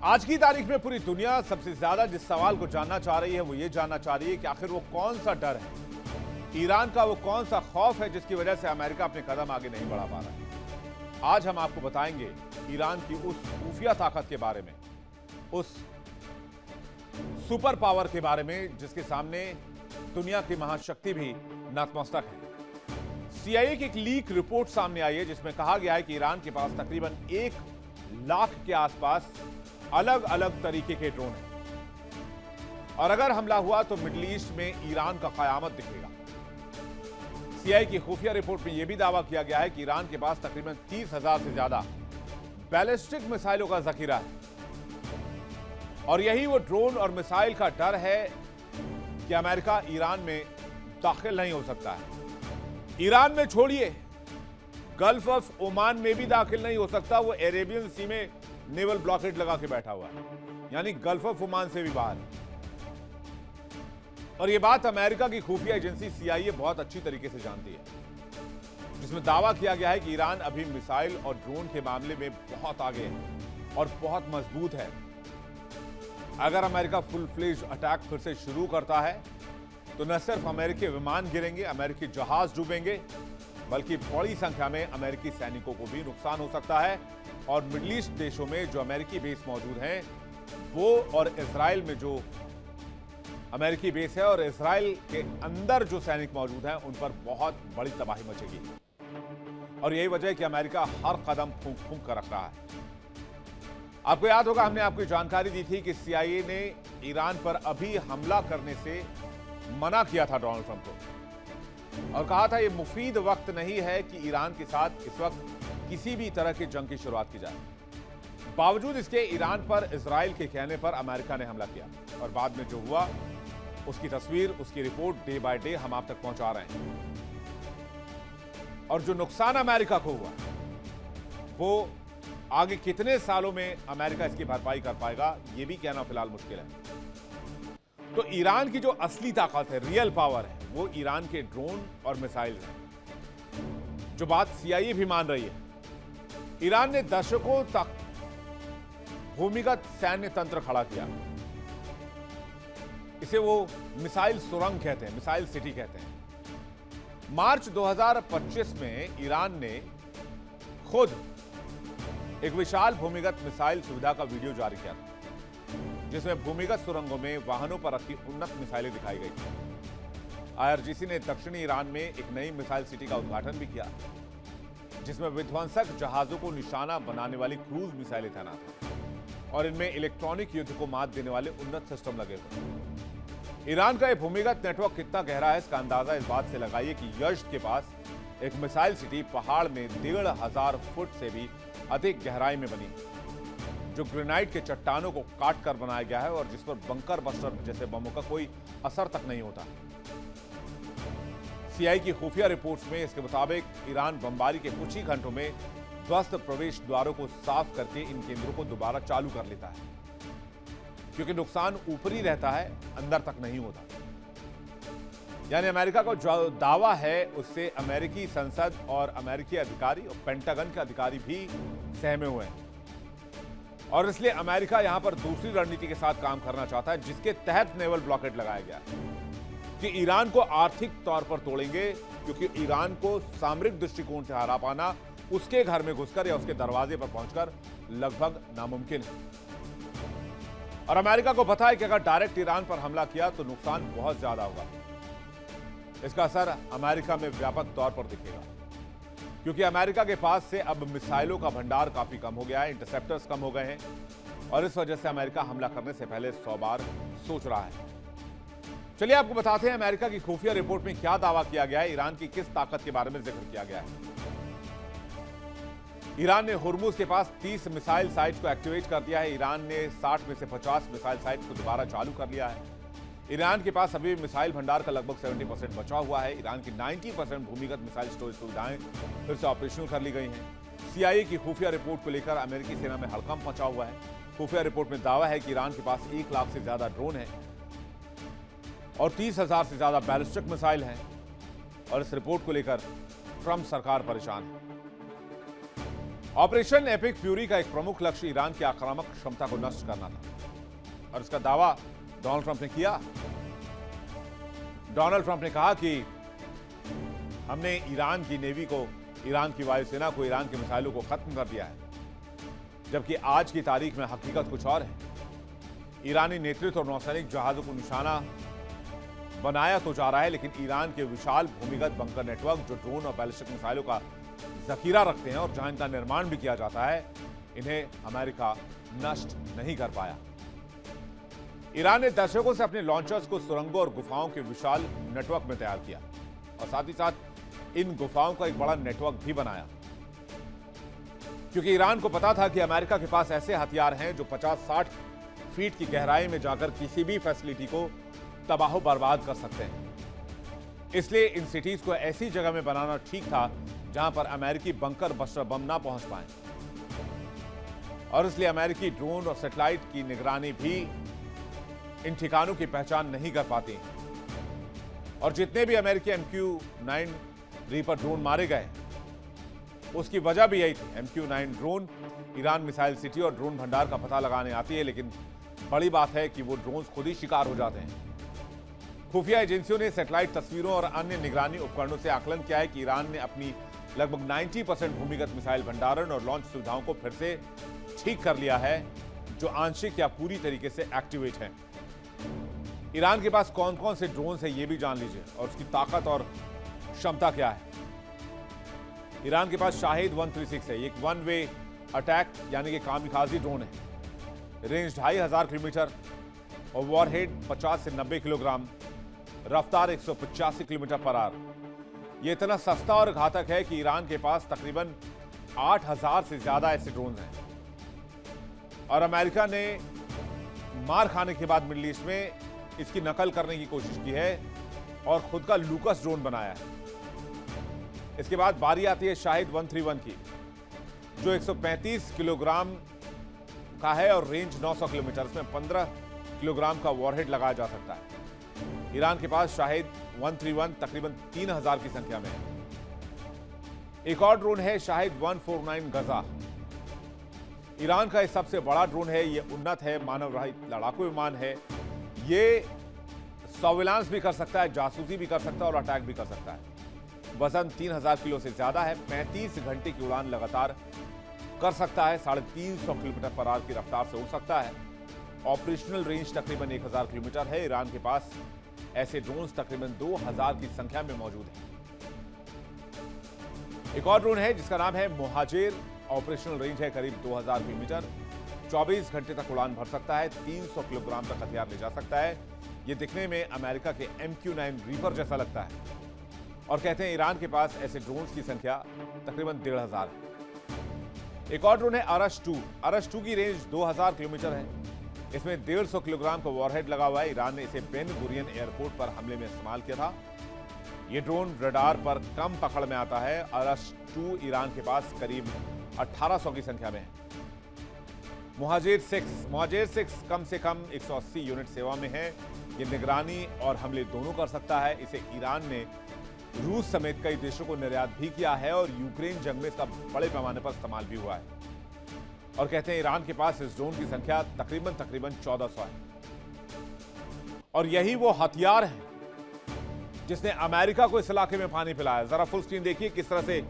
आज की तारीख में पूरी दुनिया सबसे ज्यादा जिस सवाल को जानना चाह रही है वो ये जानना चाह रही है कि आखिर वो कौन सा डर है, ईरान का वो कौन सा खौफ है जिसकी वजह से अमेरिका अपने कदम आगे नहीं बढ़ा पा रहा है। आज हम आपको बताएंगे ईरान की उस खुफिया ताकत के बारे में, उस सुपर पावर के बारे में जिसके सामने दुनिया की महाशक्ति भी नतमस्तक है। सीआईए की एक लीक रिपोर्ट सामने आई है जिसमें कहा गया है कि ईरान के पास तकरीबन 1 लाख के आसपास अलग अलग तरीके के ड्रोन हैं और अगर हमला हुआ तो मिडिल ईस्ट में ईरान का कयामत दिखेगा। सीआईए की खुफिया रिपोर्ट में यह भी दावा किया गया है कि ईरान के पास तकरीबन 30,000 से ज्यादा बैलिस्टिक मिसाइलों का जखीरा है और यही वो ड्रोन और मिसाइल का डर है कि अमेरिका ईरान में दाखिल नहीं हो सकता है। ईरान में छोड़िए, गल्फ ऑफ ओमान में भी दाखिल नहीं हो सकता। वो अरेबियन सी में नेवल ब्लॉकेड लगा के बैठा हुआ है, यानी गल्फ ऑफ ओमान से भी बाहर। और यह बात अमेरिका की खुफिया एजेंसी सीआईए बहुत अच्छी तरीके से जानती है, जिसमें दावा किया गया है कि ईरान अभी मिसाइल और ड्रोन के मामले में बहुत आगे है और बहुत मजबूत है। अगर अमेरिका फुल फ्लेज अटैक फिर से शुरू करता है तो न सिर्फ अमेरिकी विमान गिरेंगे, अमेरिकी जहाज डूबेंगे, बल्कि बड़ी संख्या में अमेरिकी सैनिकों को भी नुकसान हो सकता है। और मिडिल ईस्ट देशों में जो अमेरिकी बेस मौजूद हैं वो, और इजराइल में जो अमेरिकी बेस है और इजराइल के अंदर जो सैनिक मौजूद हैं उन पर बहुत बड़ी तबाही मचेगी। और यही वजह है कि अमेरिका हर कदम फूंक फूंक कर रख रहा है। आपको याद होगा, हमने आपको जानकारी दी थी कि सीआईए ने ईरान पर अभी हमला करने से मना किया था डोनाल्ड ट्रंप को और कहा था यह मुफीद वक्त नहीं है कि ईरान के साथ इस वक्त किसी भी तरह की जंग की शुरुआत की जाए। बावजूद इसके ईरान पर इजराइल के कहने पर अमेरिका ने हमला किया और बाद में जो हुआ उसकी तस्वीर, उसकी रिपोर्ट डे बाय डे हम आप तक पहुंचा रहे हैं। और जो नुकसान अमेरिका को हुआ वो आगे कितने सालों में अमेरिका इसकी भरपाई कर पाएगा यह भी कहना फिलहाल मुश्किल है। तो ईरान की जो असली ताकत है, रियल पावर है, वो ईरान के ड्रोन और मिसाइल है, जो बात सीआईए भी मान रही है। ईरान ने दशकों तक भूमिगत सैन्य तंत्र खड़ा किया, इसे वो मिसाइल सुरंग कहते हैं, मिसाइल सिटी कहते हैं। मार्च 2025 में ईरान ने खुद एक विशाल भूमिगत मिसाइल सुविधा का वीडियो जारी किया था जिसमें भूमिगत सुरंगों में वाहनों पर रखी उन्नत मिसाइलें दिखाई गई थी। आईआरजीसी ने दक्षिणी ईरान में एक नई मिसाइल सिटी का उद्घाटन भी किया जिसमें विध्वंसक जहाजों को निशाना बनाने वाली क्रूज मिसाइलें तैनात हैं और इनमें इलेक्ट्रॉनिक युद्ध को मात देने वाले उन्नत सिस्टम लगे हुए। ईरान का यह भूमिगत नेटवर्क कितना गहरा है इसका अंदाजा इस बात से लगाइए कि यज़्द के पास एक मिसाइल सिटी पहाड़ में 1,500 फुट से भी अधिक गहराई में बनी, जो ग्रेनाइट के चट्टानों को काट कर बनाया गया है और जिस पर बंकर बस्टर जैसे बमों का कोई असर तक नहीं होता। सीआईए की खुफिया रिपोर्ट्स में इसके मुताबिक ईरान बमबारी के कुछ ही घंटों में ध्वस्त प्रवेश द्वारों को साफ करके इन केंद्रों को दोबारा चालू कर लेता है, क्योंकि नुकसान ऊपरी रहता है, अंदर तक नहीं होता। यानी अमेरिका का जो दावा है उससे अमेरिकी संसद और अमेरिकी अधिकारी और पेंटागन के अधिकारी भी सहमे हुए हैं और इसलिए अमेरिका यहां पर दूसरी रणनीति के साथ काम करना चाहता है जिसके तहत नेवल ब्लॉकेड लगाया गया कि ईरान को आर्थिक तौर पर तोड़ेंगे, क्योंकि ईरान को सामरिक दृष्टिकोण से हरा पाना उसके घर में घुसकर या उसके दरवाजे पर पहुंचकर लगभग नामुमकिन है। और अमेरिका को पता है कि अगर डायरेक्ट ईरान पर हमला किया तो नुकसान बहुत ज्यादा होगा। इसका असर अमेरिका में व्यापक तौर पर दिखेगा, क्योंकि अमेरिका के पास से अब मिसाइलों का भंडार काफी कम हो गया है, इंटरसेप्टर्स कम हो गए हैं और इस वजह से अमेरिका हमला करने से पहले 100 बार सोच रहा है। चलिए आपको बताते हैं अमेरिका की खुफिया रिपोर्ट में क्या दावा किया गया है, ईरान की किस ताकत के बारे में जिक्र किया गया है। ईरान ने हुर्मुज के पास 30 मिसाइल साइट्स को एक्टिवेट कर दिया है। ईरान ने 60 में से 50 मिसाइल साइट्स को दोबारा चालू कर लिया है। ईरान के पास अभी मिसाइल भंडार का लगभग 70% बचा हुआ है। ईरान की 90% भूमिगत मिसाइल स्टोरेज सुविधाएं फिर से ऑपरेशनल कर ली गई हैं। सीआईए की खुफिया रिपोर्ट को लेकर अमेरिकी सेना में हड़कंप मचा हुआ है। खुफिया रिपोर्ट में दावा है कि ईरान के पास 1 लाख से ज्यादा ड्रोन है और 30,000 से ज्यादा बैलिस्टिक मिसाइल हैं और इस रिपोर्ट को लेकर ट्रंप सरकार परेशान है। ऑपरेशन एपिक फ्यूरी का एक प्रमुख लक्ष्य ईरान की आक्रामक क्षमता को नष्ट करना था और इसका दावा डोनाल्ड ट्रंप ने किया। डोनाल्ड ट्रंप ने कहा कि हमने ईरान की नेवी को, ईरान की वायुसेना को, ईरान के मिसाइलों को खत्म कर दिया है, जबकि आज की तारीख में हकीकत कुछ और है। ईरानी नेतृत्व और नौसैनिक जहाजों को निशाना बनाया तो जा रहा है, लेकिन ईरान के विशाल भूमिगत बंकर नेटवर्क जो ड्रोन और बैलिस्टिक मिसाइलों का जखीरा रखते हैं और जहां इनका निर्माण भी किया जाता है, इन्हें अमेरिका नष्ट नहीं कर पाया। ईरान ने दशकों से अपने लॉन्चर्स को सुरंगों और गुफाओं के विशाल नेटवर्क में तैयार किया और साथ ही साथ इन गुफाओं का एक बड़ा नेटवर्क भी बनाया, क्योंकि ईरान को पता था कि अमेरिका के पास ऐसे हथियार हैं जो 50-60 फीट की गहराई में जाकर किसी भी फैसिलिटी को तबाह बर्बाद कर सकते हैं। इसलिए इन सिटीज को ऐसी जगह में बनाना ठीक था जहां पर अमेरिकी बंकर बस्टर बम ना पहुंच पाए, और इसलिए अमेरिकी ड्रोन और सैटेलाइट की निगरानी भी इन ठिकानों की पहचान नहीं कर पाती। और जितने भी अमेरिकी MQ-9 रीपर ड्रोन मारे गए, उसकी वजह भी यही थी। MQ-9 drone Iran missile city और ड्रोन भंडार का पता लगाने आती है, लेकिन बड़ी बात है कि वो ड्रोन खुद ही शिकार हो जाते हैं। खुफिया एजेंसियों ने सैटेलाइट तस्वीरों और अन्य निगरानी उपकरणों से आकलन किया है कि ईरान ने अपनी लगभग 90% भूमिगत मिसाइल भंडारण और लॉन्च सुविधाओं को फिर से ठीक कर लिया है, जो आंशिक या पूरी तरीके से एक्टिवेट हैं। ईरान के पास कौन कौन से ड्रोन है, ये भी जान लीजिए, और उसकी ताकत और क्षमता क्या है। ईरान के पास शाहिद 136 है, एक वन वे अटैक यानी कि कामिकाजी ड्रोन है। रेंज 2500 किलोमीटर और वॉरहेड 50 से 90 किलोग्राम, रफ्तार 185 किलोमीटर पर आवर। यह इतना सस्ता और घातक है कि ईरान के पास तकरीबन 8000 से ज्यादा ऐसे ड्रोन हैं, और अमेरिका ने मार खाने के बाद मिडल ईस्ट में इसकी नकल करने की कोशिश की है और खुद का लूकस ड्रोन बनाया है। इसके बाद बारी आती है शाहिद 131 की, जो 135 किलोग्राम का है और रेंज 900 किलोमीटर। इसमें 15 किलोग्राम का वॉरहेड लगाया जा सकता है। ईरान के पास शाहिद 131 तकरीबन 3000 की संख्या में है। एक और ड्रोन है शाहिद 149 गजा। ईरान का यह सबसे बड़ा ड्रोन है। यह उन्नत है, मानव रहित लड़ाकू विमान है। ये सर्विलांस भी कर सकता है, जासूसी भी कर सकता है और अटैक भी कर सकता है। वजन 3000 किलो से ज्यादा है। 35 घंटे की उड़ान लगातार कर सकता है। 350 किलोमीटर पर आवर की रफ्तार से उड़ सकता है। ऑपरेशनल रेंज तकरीबन 1000 किलोमीटर है। ईरान के पास ऐसे ड्रोन्स तकरीबन 2000 की संख्या में मौजूद हैं। एक और ड्रोन है जिसका नाम है मुहाजिर। ऑपरेशनल रेंज है करीब 2000 किलोमीटर। 24 घंटे तक उड़ान भर सकता है। 300 किलोग्राम तक हथियार ले जा सकता है। यह दिखने में अमेरिका के MQ-9 रीपर जैसा लगता है, और कहते हैं ईरान के पास ऐसे ड्रोन्स की संख्या तकरीबन 1500 है। एक और ड्रोन है अरश 2। अरश 2 की रेंज 2000 किलोमीटर है। इसमें 150 किलोग्राम का वॉरहेड लगा हुआ है। ईरान ने इसे बेन गुरियन एयरपोर्ट पर हमले में इस्तेमाल किया था। यह ड्रोन रडार पर कम पकड़ में आता है। अरश 2 ईरान के पास करीब 1800 की संख्या में है। मुहाजिर 6 कम से कम 180 यूनिट सेवा में है। यह निगरानी और हमले दोनों कर सकता है। इसे ईरान ने रूस समेत कई देशों को निर्यात भी किया है और यूक्रेन जंग में इसका बड़े पैमाने पर इस्तेमाल भी हुआ है। और कहते हैं ईरान के पास इस ड्रोन की संख्या तकरीबन 1400 है। और यही वो हथियार है जिसने अमेरिका को इस इलाके में पानी पिलाया। जरा फुल स्क्रीन देखिए किस तरह से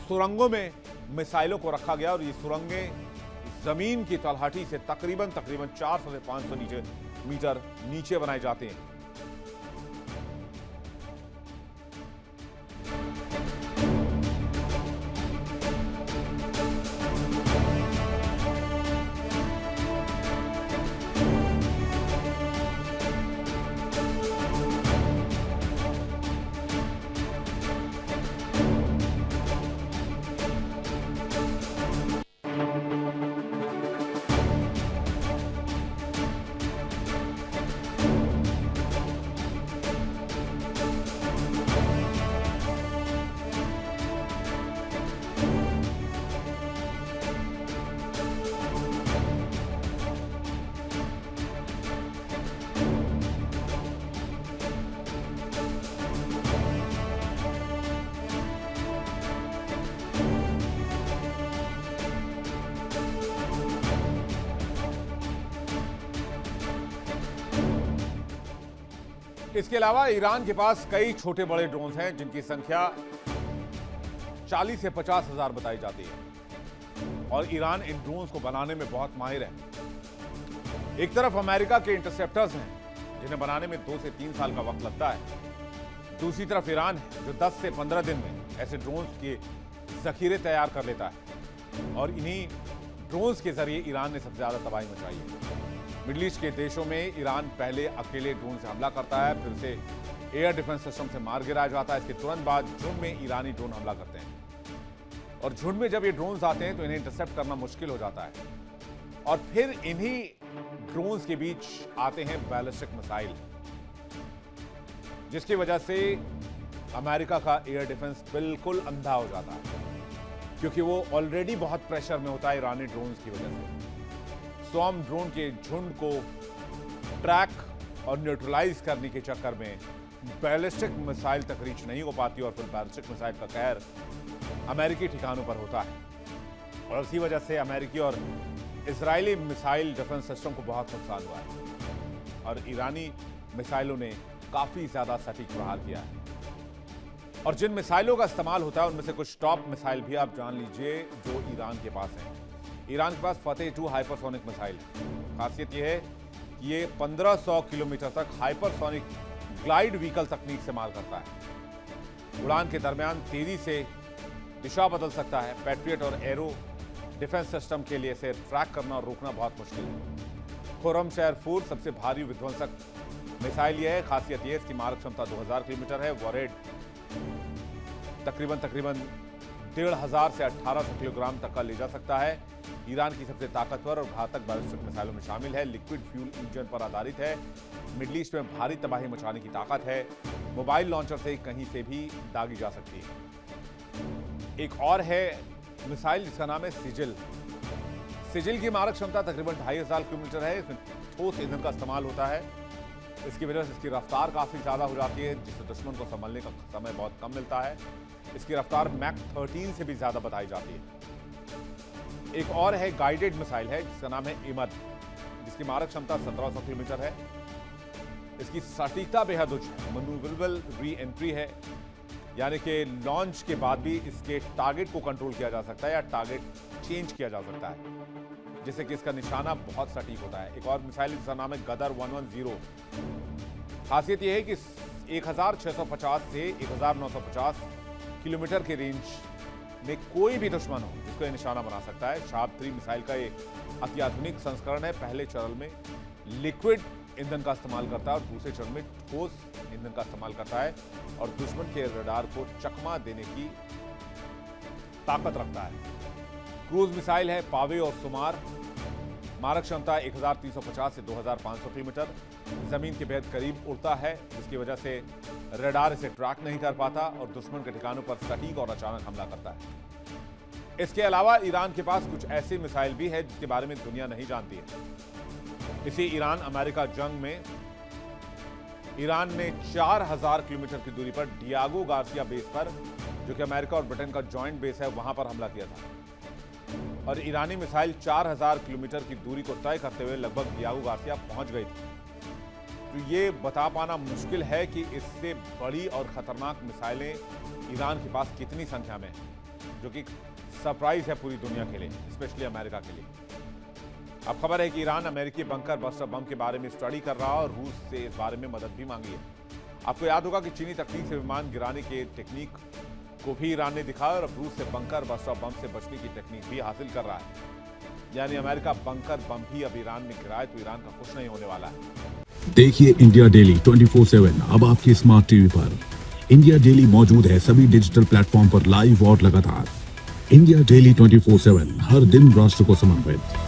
सुरंगों में मिसाइलों को रखा गया, और ये सुरंगें जमीन की तलहटी से तकरीबन 400 से 500 मीटर नीचे बनाए जाते हैं। इसके अलावा ईरान के पास कई छोटे बड़े ड्रोन हैं जिनकी संख्या 40 से 50 हजार बताई जाती है और ईरान इन ड्रोन्स को बनाने में बहुत माहिर है। एक तरफ अमेरिका के इंटरसेप्टर्स हैं जिन्हें बनाने में 2 से 3 साल का वक्त लगता है, दूसरी तरफ ईरान है जो 10 से 15 दिन में ऐसे ड्रोन्स के जखीरे तैयार कर लेता है और इन्हीं ड्रोन्स के जरिए ईरान ने सबसे ज्यादा तबाही मचाई है। मिडिल ईस्ट के देशों में ईरान पहले अकेले ड्रोन से हमला करता है, फिर उसे एयर डिफेंस सिस्टम से मार गिराया जाता है। इसके तुरंत बाद झुंड में ईरानी ड्रोन हमला करते हैं और झुंड में जब ये ड्रोन्स आते हैं तो इन्हें इंटरसेप्ट करना मुश्किल हो जाता है और फिर इन्हीं ड्रोन्स के बीच आते हैं बैलिस्टिक मिसाइल, जिसकी वजह से अमेरिका का एयर डिफेंस बिल्कुल अंधा हो जाता है क्योंकि वो ऑलरेडी बहुत प्रेशर में होता है ईरानी ड्रोन्स की वजह से। स्वॉर्म ड्रोन के झुंड को ट्रैक और न्यूट्रलाइज करने के चक्कर में बैलिस्टिक मिसाइल तक रीच नहीं हो पाती और फिर बैलिस्टिक मिसाइल का कहर अमेरिकी ठिकानों पर होता है और इसी वजह से अमेरिकी और इजरायली मिसाइल डिफेंस सिस्टम को बहुत नुकसान हुआ है और ईरानी मिसाइलों ने काफी ज्यादा सटीक प्रहार किया है। और जिन मिसाइलों का इस्तेमाल होता है उनमें से कुछ टॉप मिसाइल भी आप जान लीजिए जो ईरान के पास हैं। ईरान के पास फतेह 2 हाइपरसोनिक मिसाइल है। खासियत यह है कि ये 1500 किलोमीटर तक हाइपरसोनिक ग्लाइड व्हीकल तकनीक से मार करता है। उड़ान के दरमियान तेजी से दिशा बदल सकता है। पैट्रियट और एरो डिफेंस सिस्टम के लिए इसे ट्रैक करना और रोकना बहुत मुश्किल है। खुर्रमशहर 4 सबसे भारी विध्वंसक मिसाइल यह है। खासियत यह है इसकी मारक क्षमता 2000 किलोमीटर है। वॉरहेड तकरीबन 1500 से 1800 किलोग्राम तक का ले जा सकता है। ईरान की सबसे ताकतवर और घातक बैलिस्टिक मिसाइलों में शामिल है। लिक्विड फ्यूल इंजन पर आधारित है। मिडिल ईस्ट में भारी तबाही मचाने की ताकत है। मोबाइल लॉन्चर से कहीं से भी दागी जा सकती है। एक और है मिसाइल जिसका नाम है सिजिल। सिजिल की मारक क्षमता तकरीबन 2500 किलोमीटर है। इसमें ठोस ईंधन का इस्तेमाल होता है। इसकी वजह से इसकी रफ्तार काफी ज्यादा हो जाती है जिससे दुश्मन को संभलने का समय बहुत कम मिलता है। इसकी रफ्तार मैक 13 से भी ज्यादा बताई जाती है। एक और है गाइडेड मिसाइल है जिसका नाम है इमद, जिसकी मारक क्षमता 1700 किलोमीटर है। इसकी सटीकता बेहद उच्च है। मनूवरेबल री एंट्री है, यानी कि लॉन्च के बाद भी इसके टारगेट को कंट्रोल किया जा सकता है या टारगेट चेंज किया जा सकता है, जिससे कि इसका निशाना बहुत सटीक होता है। एक और मिसाइल जिसका नाम है गदर 110। खासियत यह है कि 1650 से 1950 किलोमीटर के रेंज में कोई भी दुश्मन हो जिसको यह निशाना बना सकता है। शार्प 3 मिसाइल का ये अत्याधुनिक संस्करण है। पहले चरण में लिक्विड ईंधन का इस्तेमाल करता है और दूसरे चरण में ठोस ईंधन का इस्तेमाल करता है और दुश्मन के रडार को चकमा देने की ताकत रखता है। क्रूज मिसाइल है पावे और सुमार। मारक क्षमता 1350 से 2500 किलोमीटर। जमीन के बेहद करीब उड़ता है जिसकी वजह से रडार इसे ट्रैक नहीं कर पाता और दुश्मन के ठिकानों पर सटीक और अचानक हमला करता है। इसके अलावा ईरान के पास कुछ ऐसे मिसाइल भी है जिसके बारे में दुनिया नहीं जानती है। इसी ईरान अमेरिका जंग में ईरान ने 4000 किलोमीटर की दूरी पर डियागो गार्सिया बेस पर, जो कि अमेरिका और ब्रिटेन का जॉइंट बेस है, वहां पर हमला किया था और ईरानी मिसाइल 4000 किलोमीटर की दूरी को तय करते हुए लगभग डियागो गार्सिया पहुंच गई थी। तो ये बता पाना मुश्किल है कि इससे बड़ी और खतरनाक मिसाइलें ईरान के पास कितनी संख्या में हैं, जो कि सरप्राइज है पूरी दुनिया के लिए, स्पेशली अमेरिका के लिए। अब खबर है कि ईरान अमेरिकी बंकर बस्टर बम के बारे में स्टडी कर रहा है और रूस से इस बारे में मदद भी मांगी है। आपको याद होगा कि चीनी तकनीक से विमान गिराने के टेक्निक को भी ईरान ने दिखाया और अब रूस से बंकर बस्टर बम से बचने की टेक्निक भी हासिल कर रहा है। यानी अमेरिका बंकर बम भी अब ईरान में गिराए तो ईरान का कुछ नहीं होने वाला है। देखिए इंडिया डेली 24/7 अब आपके स्मार्ट टीवी पर। इंडिया डेली मौजूद है सभी डिजिटल प्लेटफॉर्म पर लाइव और लगातार। इंडिया डेली 24/7 हर दिन राष्ट्र को समर्पित।